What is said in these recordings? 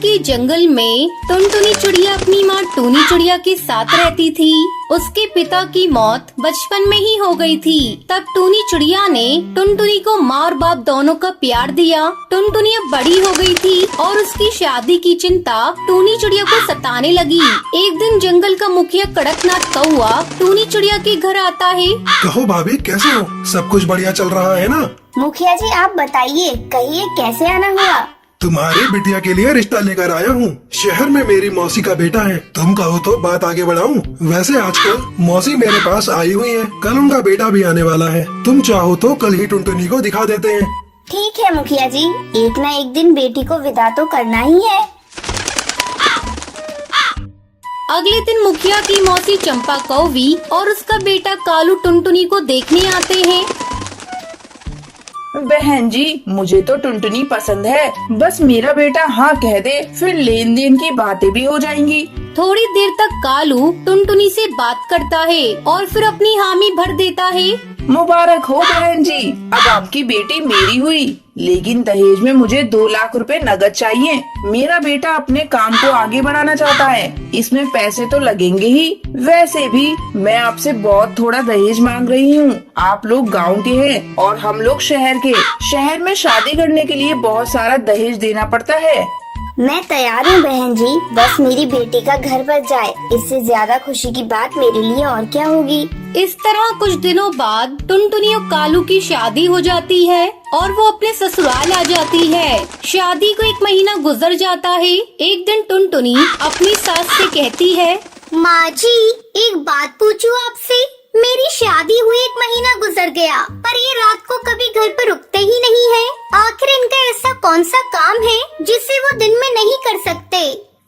के जंगल में टुनटुनी चिड़िया अपनी माँ टूनी चिड़िया के साथ रहती थी। उसके पिता की मौत बचपन में ही हो गई थी। तब टूनी चिड़िया ने टुनटुनी को माँ और बाप दोनों का प्यार दिया। टुनटुनी अब बड़ी हो गई थी और उसकी शादी की चिंता टूनी चिड़िया को सताने लगी। एक दिन जंगल का मुखिया कड़कनाथ कौआ टूनी चिड़िया के घर आता है। कहो भाभी, कैसे हो? सब कुछ बढ़िया चल रहा है ना? मुखिया जी आप बताइए, कहिए कैसे आना हुआ? तुम्हारी बिटिया के लिए रिश्ता लेकर आया हूँ। शहर में मेरी मौसी का बेटा है। तुम कहो तो बात आगे बढ़ाऊं। वैसे आजकल मौसी मेरे पास आई हुई है। कल उनका बेटा भी आने वाला है। तुम चाहो तो कल ही टुनटुनी को दिखा देते हैं। ठीक है मुखिया जी, एक न एक दिन बेटी को विदा तो करना ही है। अगले दिन मुखिया की मौसी चंपा कौवी और उसका बेटा कालू टुनटुनी को देखने आते हैं। बहन जी, मुझे तो टुनटुनी पसंद है। बस मेरा बेटा हाँ कह दे, फिर लेन देन की बातें भी हो जाएंगी। थोड़ी देर तक कालू टुनटुनी से बात करता है और फिर अपनी हामी भर देता है। मुबारक हो बहन जी, अब आपकी बेटी मेरी हुई। लेकिन दहेज में मुझे 2 लाख रुपए नगद चाहिए। मेरा बेटा अपने काम को आगे बढ़ाना चाहता है, इसमें पैसे तो लगेंगे ही। वैसे भी मैं आपसे बहुत थोड़ा दहेज मांग रही हूँ। आप लोग गांव के हैं और हम लोग शहर के। शहर में शादी करने के लिए बहुत सारा दहेज देना पड़ता है। मैं तैयार हूँ बहन जी, बस मेरी बेटी का घर बच जाए। इससे ज्यादा खुशी की बात मेरे लिए और क्या होगी। इस तरह कुछ दिनों बाद टुनटुनी और कालू की शादी हो जाती है और वो अपने ससुराल आ जाती है। शादी को 1 महीना गुजर जाता है। एक दिन टुनटुनी अपनी सास से कहती है, माँ जी एक बात पूछूं आपसे? मेरी शादी हुई 1 महीना गुजर गया, पर ये रात को कभी घर पर रुकते ही नहीं है। आखिर इनका ऐसा कौन सा काम है जिसे वो दिन में नहीं कर सकते?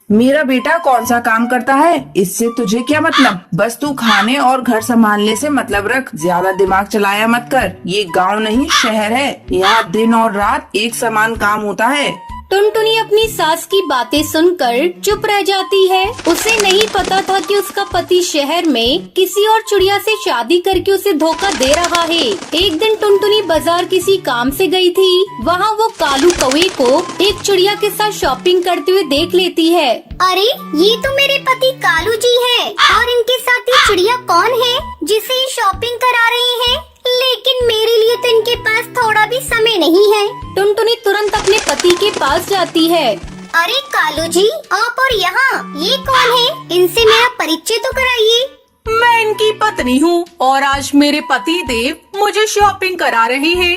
मेरा बेटा कौन सा काम करता है, इससे तुझे क्या मतलब? बस तू खाने और घर संभालने से मतलब रख। ज्यादा दिमाग चलाया मत कर। ये गांव नहीं शहर है, यहाँ दिन और रात एक समान काम होता है। टुनटुनी अपनी सास की बातें सुनकर चुप रह जाती है। उसे नहीं पता था कि उसका पति शहर में किसी और चिड़िया से शादी करके उसे धोखा दे रहा है। एक दिन टुनटुनी बाजार किसी काम से गई थी। वहाँ वो कालू कौवे को एक चिड़िया के साथ शॉपिंग करते हुए देख लेती है। अरे ये तो मेरे पति कालू जी है, और इनके साथ ये चिड़िया कौन है जिसे ये शॉपिंग करा रही है? लेकिन मेरे लिए तो इनके पास थोड़ा भी समय नहीं है। टुनटुनी तुरंत अपने पति के पास जाती है। अरे कालू जी, आप और यहाँ ये कौन है? इनसे मेरा परिचय तो कराइए। मैं इनकी पत्नी हूँ और आज मेरे पति देव मुझे शॉपिंग करा रहे हैं।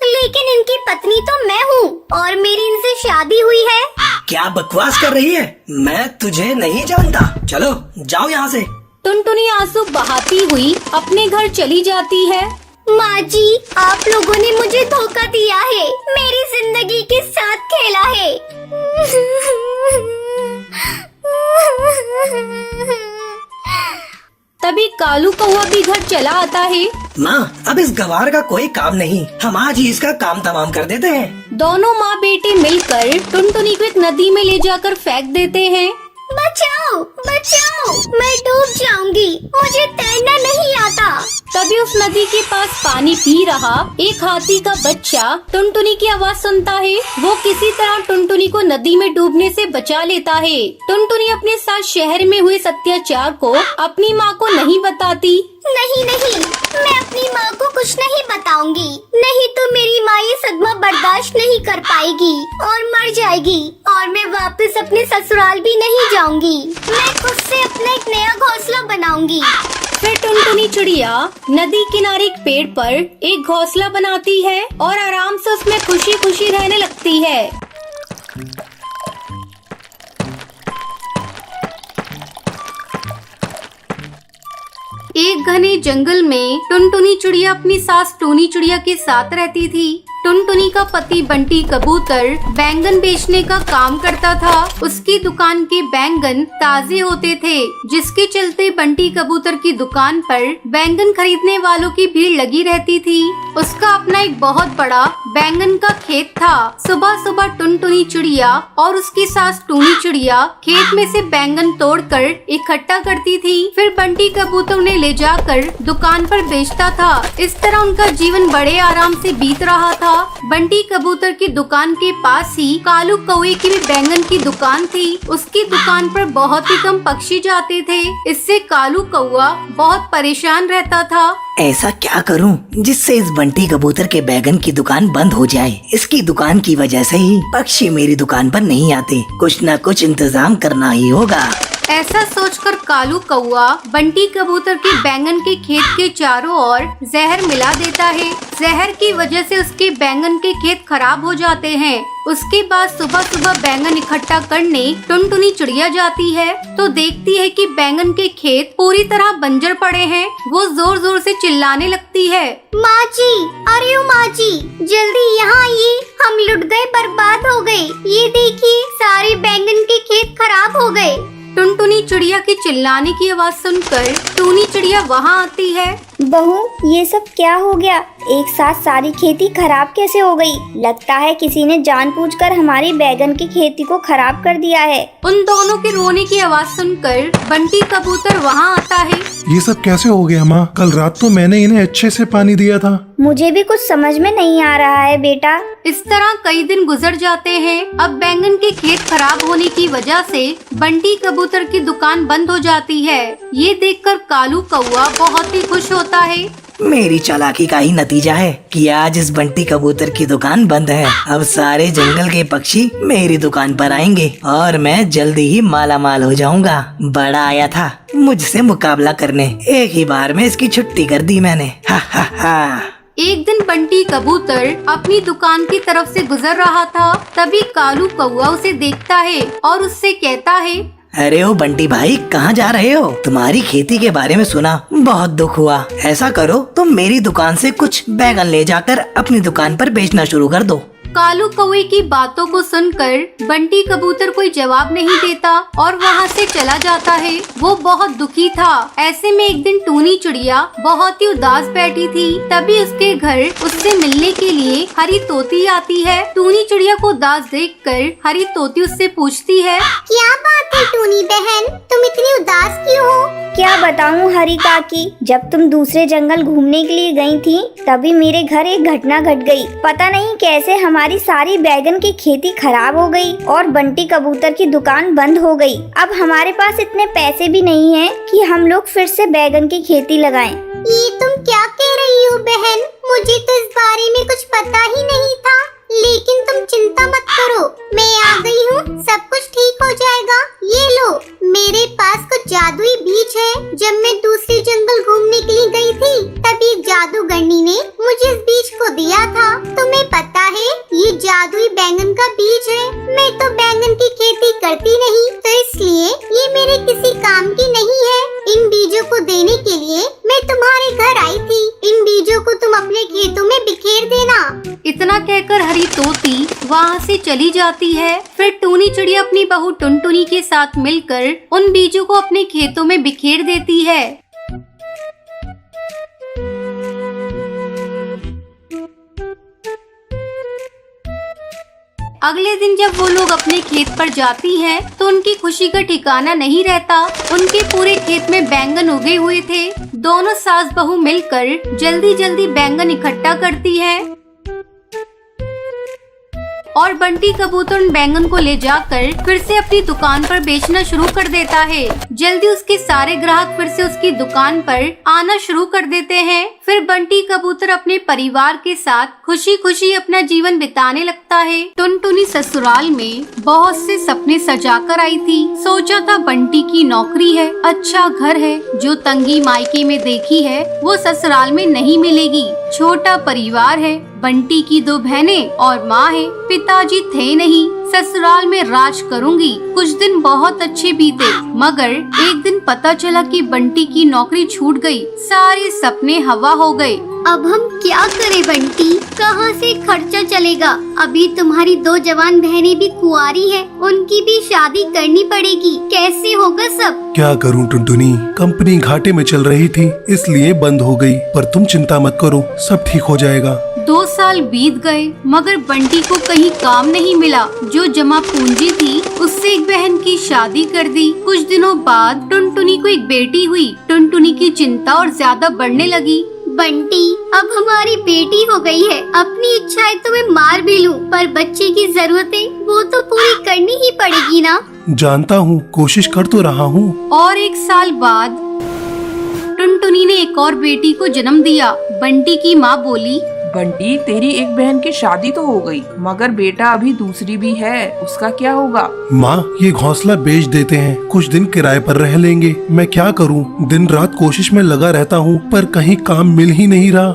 लेकिन इनकी पत्नी तो मैं हूँ और मेरी इनसे शादी हुई है। क्या बकवास कर रही है? मैं तुझे नहीं जानता। चलो जाओ यहाँ से। टुनटुनी आंसू बहाती हुई अपने घर चली जाती है। माँ जी, आप लोगों ने मुझे धोखा दिया है, मेरी जिंदगी के साथ खेला है। तभी कालू कौवा भी घर चला आता है। माँ, अब इस गवार का कोई काम नहीं, हम आज ही इसका काम तमाम कर देते हैं। दोनों माँ बेटे मिलकर टुनटुनी को एक नदी में ले जाकर फेंक देते हैं। बचाओ बचाओ, मैं डूब जाऊंगी, मुझे तैरना नहीं आता। तभी उस नदी के पास पानी पी रहा एक हाथी का बच्चा टुनटुनी की आवाज सुनता है। वो किसी तरह टुनटुनी को नदी में डूबने से बचा लेता है। टुनटुनी अपने साथ शहर में हुए अत्याचार को अपनी माँ को नहीं बताती। नहीं नहीं, मैं अपनी माँ को कुछ नहीं बताऊंगी, नहीं तो मेरी माँ ये सदमा बर्दाश्त नहीं कर पाएगी और मर जाएगी, और मैं वापस अपने ससुराल भी नहीं जाऊंगी। मैं खुद से अपना एक नया घोंसला बनाऊंगी। फिर टुनटुनी चिड़िया नदी किनारे एक पेड़ पर एक घोंसला बनाती है और आराम से उसमें खुशी खुशी रहने लगती है। एक घने जंगल में टुनटुनी चिड़िया अपनी सास टूनी चिड़िया के साथ रहती थी। टुनटुनी का पति बंटी कबूतर बैंगन बेचने का काम करता था। उसकी दुकान के बैंगन ताजे होते थे, जिसके चलते बंटी कबूतर की दुकान पर बैंगन खरीदने वालों की भीड़ लगी रहती थी। उसका अपना एक बहुत बड़ा बैंगन का खेत था। सुबह सुबह टुनटुनी चिड़िया और उसकी सास टूनी चिड़िया खेत में से बैंगन तोड़कर इकट्ठा करती थी, फिर बंटी कबूतर उन्हें ले जाकर दुकान पर बेचता था। इस तरह उनका जीवन बड़े आराम से बीत रहा था। बंटी कबूतर की दुकान के पास ही कालू कौवे की भी बैंगन की दुकान थी। उसकी दुकान पर बहुत ही कम पक्षी जाते थे, इससे कालू कौवा बहुत परेशान रहता था। ऐसा क्या करूं जिससे इस बंटी कबूतर के बैगन की दुकान बंद हो जाए। इसकी दुकान की वजह से ही पक्षी मेरी दुकान पर नहीं आते। कुछ न कुछ इंतजाम करना ही होगा। ऐसा सोचकर कालू कौवा बंटी कबूतर के बैंगन के खेत के चारों ओर जहर मिला देता है। जहर की वजह से उसके बैंगन के खेत खराब हो जाते हैं। उसके बाद सुबह सुबह बैंगन इकट्ठा करने टुनटुनी चिड़िया जाती है तो देखती है कि बैंगन के खेत पूरी तरह बंजर पड़े हैं। वो जोर जोर से चिल्लाने लगती है, माँ जी, अरे ओ माँ जी, जल्दी यहाँ आइए, हम लुट गए, बर्बाद हो गए। ये देखिए, सारे बैंगन के खेत खराब हो गए। टुनटुनी चिड़िया के चिल्लाने की आवाज सुनकर टूनी चिड़िया वहाँ आती है। बहू, ये सब क्या हो गया? एक साथ सारी खेती खराब कैसे हो गई? लगता है किसी ने जानबूझकर हमारी बैगन की खेती को खराब कर दिया है। उन दोनों के रोने की आवाज सुनकर बंटी कबूतर वहाँ आता है। ये सब कैसे हो गया माँ? कल रात तो मैंने इन्हें अच्छे से पानी दिया था। मुझे भी कुछ समझ में नहीं आ रहा है बेटा। इस तरह कई दिन गुजर जाते हैं। अब बैंगन के खेत खराब होने की वजह से बंटी कबूतर की दुकान बंद हो जाती है। ये देखकर कालू कौवा बहुत ही खुश होता है। मेरी चालाकी का ही नतीजा है कि आज इस बंटी कबूतर की दुकान बंद है। अब सारे जंगल के पक्षी मेरी दुकान पर आएंगे और मैं जल्दी ही माला माल हो जाऊंगा। बड़ा आया था मुझसे मुकाबला करने, एक ही बार में इसकी छुट्टी कर दी मैंने। हा हा हा। एक दिन बंटी कबूतर अपनी दुकान की तरफ से गुजर रहा था, तभी कालू कौवा उसे देखता है और उससे कहता है, अरे ओ बंटी भाई, कहाँ जा रहे हो? तुम्हारी खेती के बारे में सुना, बहुत दुख हुआ। ऐसा करो, तुम मेरी दुकान से कुछ बैगन ले जाकर अपनी दुकान पर बेचना शुरू कर दो। कालू कौवे की बातों को सुनकर बंटी कबूतर कोई जवाब नहीं देता और वहाँ से चला जाता है। वो बहुत दुखी था। ऐसे में एक दिन टूनी चिड़िया बहुत ही उदास बैठी थी, तभी उसके घर उससे मिलने के लिए हरी तोती आती है। टूनी चिड़िया को उदास देखकर हरी तोती उससे पूछती है, क्या बात है टूनी बहन, तुम इतनी उदास क्यों हो? क्या बताऊँ हरी काकी, जब तुम दूसरे जंगल घूमने के लिए गई थी तभी मेरे घर एक घटना घट गई। पता नहीं कैसे हमारी सारी बैगन की खेती खराब हो गई और बंटी कबूतर की दुकान बंद हो गई। अब हमारे पास इतने पैसे भी नहीं हैं कि हम लोग फिर से बैगन की खेती लगाएं। ये तुम क्या कह रही हो बहन? मुझे तो इस बारे में कुछ पता ही नहीं था। लेकिन तुम चिंता मत करो, मैं आ गई हूँ, सब कुछ ठीक हो जाएगा। ये लो, मेरे पास कुछ जादुई बीज है। जब मैं दूसरे जंगल घूमने के लिए गई थी तभी एक जादूगरनी ने मुझे इस बीज को दिया था। तुम्हें पता है, ये जादुई बैंगन का बीज है। मैं तो बैंगन की खेती करती नहीं, तो इसलिए ये मेरे किसी काम की नहीं है। इन बीजों को देने के लिए मैं तुम्हारे घर आई थी। इन बीजों को तुम अपने खेतों में बिखेर देना। इतना कहकर हरी तोती वहाँ से चली जाती है। फिर टूनी चिड़िया अपनी बहू टुनटुनी के साथ मिलकर उन बीजों को अपने खेतों में बिखेर देती है। अगले दिन जब वो लोग अपने खेत पर जाती हैं, तो उनकी खुशी का ठिकाना नहीं रहता। उनके पूरे खेत में बैंगन उगे हुए थे। दोनों सास बहू मिलकर जल्दी जल्दी बैंगन इकट्ठा करती है और बंटी कबूतर उन बैंगन को ले जाकर फिर से अपनी दुकान पर बेचना शुरू कर देता है। जल्दी उसके सारे ग्राहक फिर से उसकी दुकान पर आना शुरू कर देते हैं। फिर बंटी कबूतर अपने परिवार के साथ खुशी खुशी अपना जीवन बिताने लगता है। टुनटुनी ससुराल में बहुत से सपने सजाकर आई थी। सोचा था बंटी की नौकरी है, अच्छा घर है, जो तंगी मायके में देखी है वो ससुराल में नहीं मिलेगी। छोटा परिवार है, बंटी की 2 बहनें और माँ है, पिताजी थे नहीं, ससुराल में राज करूंगी। कुछ दिन बहुत अच्छे बीते, मगर एक दिन पता चला कि बंटी की नौकरी छूट गई। सारे सपने हवा हो गए। अब हम क्या करें बंटी, कहाँ से खर्चा चलेगा? अभी तुम्हारी 2 जवान बहनें भी कुंवारी हैं, उनकी भी शादी करनी पड़ेगी, कैसे होगा सब? क्या करूं टुनटुनी, कंपनी घाटे में चल रही थी इसलिए बंद हो गई, पर तुम चिंता मत करो, सब ठीक हो जाएगा। 2 साल बीत गए मगर बंटी को कहीं काम नहीं मिला। जो जमा पूंजी थी उससे एक बहन की शादी कर दी। कुछ दिनों बाद टुनटुनी को एक बेटी हुई। टुनटुनी की चिंता और ज्यादा बढ़ने लगी। बंटी, अब हमारी बेटी हो गई है, अपनी इच्छाएं तो मैं मार भी लूं, पर बच्चे की जरूरतें वो तो पूरी करनी ही पड़ेगी ना। जानता हूँ, कोशिश कर तो रहा हूँ। और 1 साल बाद टुनटुनी ने एक और बेटी को जन्म दिया। बंटी की माँ बोली, बंटी, तेरी एक बहन की शादी तो हो गई, मगर बेटा अभी दूसरी भी है, उसका क्या होगा? माँ, ये घोंसला बेच देते हैं, कुछ दिन किराए पर रह लेंगे। मैं क्या करूँ, दिन रात कोशिश में लगा रहता हूँ, पर कहीं काम मिल ही नहीं रहा।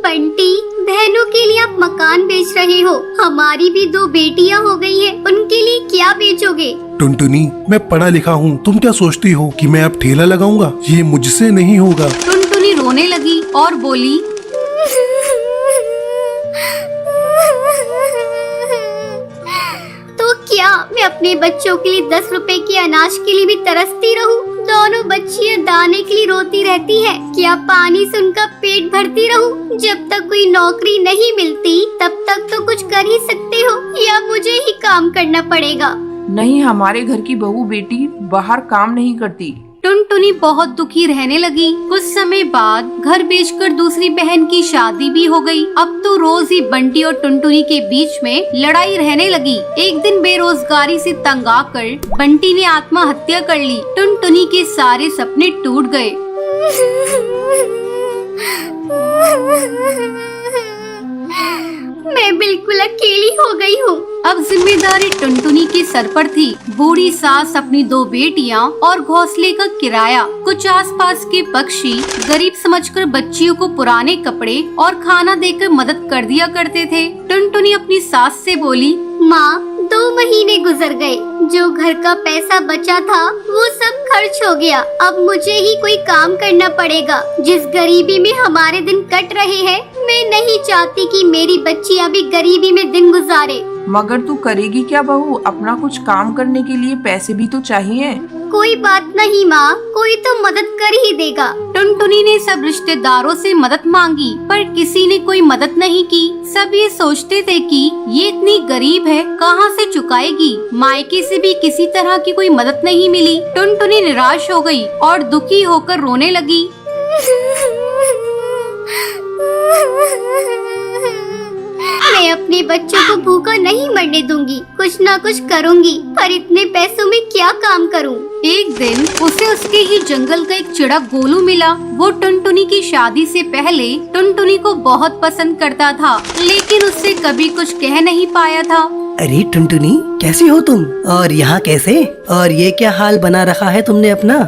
बंटी, बहनों के लिए आप मकान बेच रहे हो, हमारी भी 2 बेटियां हो गई है, उनके लिए क्या बेचोगे? टुनटुनी, मैं पढ़ा लिखा हूँ, तुम क्या सोचती हो कि मैं अब ठेला लगाऊंगा? ये मुझसे नहीं होगा। टुनटुनी रोने लगी और बोली, तो क्या मैं अपने बच्चों के लिए 10 रुपए के अनाज के लिए भी तरसती रहूं? दोनों बच्चियां दाने के लिए रोती रहती हैं। क्या पानी से उनका पेट भरती रहूं? जब तक कोई नौकरी नहीं मिलती तब तक तो कुछ कर ही सकते हो, या मुझे ही काम करना पड़ेगा? नहीं, हमारे घर की बहू बेटी बाहर काम नहीं करती। टुनटुनी बहुत दुखी रहने लगी। कुछ समय बाद घर बेचकर दूसरी बहन की शादी भी हो गई। अब तो रोज ही बंटी और टुनटुनी के बीच में लड़ाई रहने लगी। एक दिन बेरोजगारी से तंग आकर बंटी ने आत्महत्या कर ली। टुनटुनी के सारे सपने टूट गए। मैं बिल्कुल अकेली हो गई हूँ। अब जिम्मेदारी टुनटुनी के सर पर थी। बूढ़ी सास अपनी 2 बेटियां और घोंसले का किराया। कुछ आसपास के पक्षी गरीब समझकर बच्चियों को पुराने कपड़े और खाना देकर मदद कर दिया करते थे। टुनटुनी अपनी सास से बोली, माँ, 2 महीने गुजर गए, जो घर का पैसा बचा था वो सब खर्च हो गया। अब मुझे ही कोई काम करना पड़ेगा। जिस गरीबी में हमारे दिन कट रहे हैं, मैं नहीं चाहती कि मेरी बच्चियां भी गरीबी में दिन गुजारे। मगर तू करेगी क्या बहू? अपना कुछ काम करने के लिए पैसे भी तो चाहिए। कोई बात नहीं माँ, कोई तो मदद कर ही देगा। टुनटुनी ने सब रिश्तेदारों से मदद मांगी, पर किसी ने कोई मदद नहीं की। सब ये सोचते थे कि ये इतनी गरीब है, कहाँ से चुकाएगी। मायके से भी किसी तरह की कोई मदद नहीं मिली। टुनटुनी निराश हो गई और दुखी होकर रोने लगी। मैं अपने बच्चों को भूखा नहीं मरने दूंगी, कुछ ना कुछ करूंगी, पर इतने पैसों में क्या काम करूं? एक दिन उसे उसके ही जंगल का एक चिड़क गोलू मिला। वो टुनटुनी की शादी से पहले टुनटुनी को बहुत पसंद करता था, लेकिन उससे कभी कुछ कह नहीं पाया था। अरे टुनटुनी, कैसी हो तुम? और यहाँ कैसे? और ये क्या हाल बना रखा है तुमने अपना?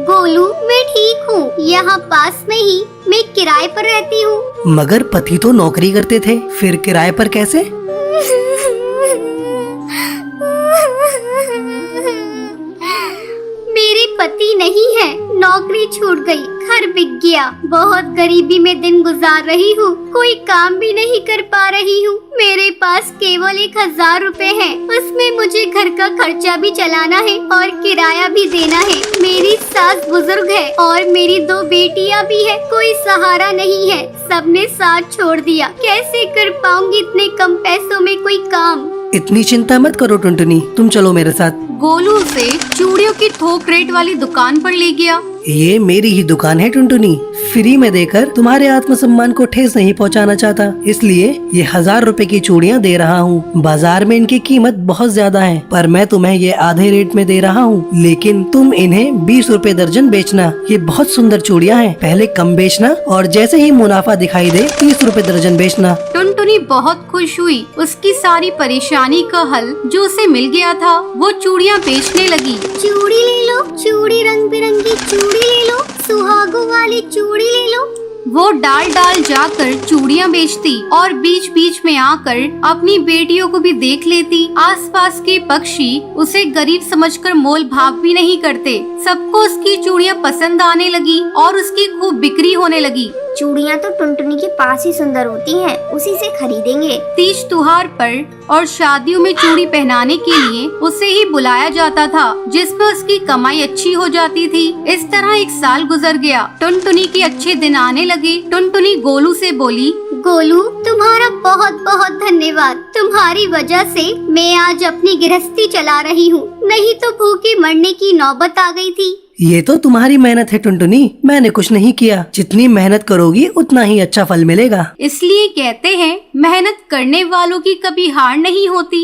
गोलू, मैं ठीक हूँ, यहाँ पास में ही मैं किराए पर रहती हूँ। मगर पति तो नौकरी करते थे, फिर किराए पर कैसे? मेरे पति नहीं है, नौकरी छूट गई, घर बिक गया। बहुत गरीबी में दिन गुजार रही हूँ, कोई काम भी नहीं कर पा रही हूँ। मेरे पास केवल 1000 रुपए हैं, उसमें मुझे घर का खर्चा भी चलाना है और किराया भी देना है। मेरी सास बुजुर्ग है और मेरी 2 बेटियां भी है, कोई सहारा नहीं है, सबने साथ छोड़ दिया। कैसे कर पाऊंगी इतने कम पैसों में कोई काम? इतनी चिंता मत करो टुनटुनी, तुम चलो मेरे साथ। गोलू उसे चूड़ियों की थोक रेट वाली दुकान पर ले गया। ये मेरी ही दुकान है टुनटुनी, फ्री में देकर तुम्हारे आत्मसम्मान को ठेस नहीं पहुंचाना चाहता, इसलिए ये 1000 रुपए की चूड़ियां दे रहा हूँ। बाजार में इनकी कीमत बहुत ज्यादा है, पर मैं तुम्हें ये आधे रेट में दे रहा हूँ, लेकिन तुम इन्हें 20 रुपए दर्जन बेचना। ये बहुत सुंदर चूड़ियां हैं, पहले कम बेचना और जैसे ही मुनाफा दिखाई दे 30 रुपए दर्जन बेचना। टुनटुनी बहुत खुश हुई। उसकी सारी परेशानी का हल जो उसे मिल गया था, वो चूड़ियाँ बेचने लगी। चूड़ी ले लो, चूड़ी रंग बिरंगी चूड़ी ले लो, सुहागों वाली चूड़ी ले लो। वो डाल डाल जाकर चूड़ियाँ बेचती और बीच बीच में आकर अपनी बेटियों को भी देख लेती। आसपास के पक्षी उसे गरीब समझकर मोल भाव भी नहीं करते। सबको उसकी चूड़ियाँ पसंद आने लगी और उसकी खूब बिक्री होने लगी। चूड़ियाँ तो टुनटुनी के पास ही सुंदर होती हैं, उसी से खरीदेंगे। तीज त्योहार पर और शादियों में चूड़ी पहनाने के लिए उसे ही बुलाया जाता था, जिसमें उसकी कमाई अच्छी हो जाती थी। इस तरह एक साल गुजर गया। टुनटुनी के अच्छे दिन आने लगे। टुनटुनी गोलू से बोली, गोलू, तुम्हारा बहुत बहुत धन्यवाद। तुम्हारी वजह से मैं आज अपनी गृहस्थी चला रही हूँ, नहीं तो भूखे मरने की नौबत आ गई थी। ये तो तुम्हारी मेहनत है टुनटुनी, मैंने कुछ नहीं किया। जितनी मेहनत करोगी उतना ही अच्छा फल मिलेगा। इसलिए कहते हैं मेहनत करने वालों की कभी हार नहीं होती।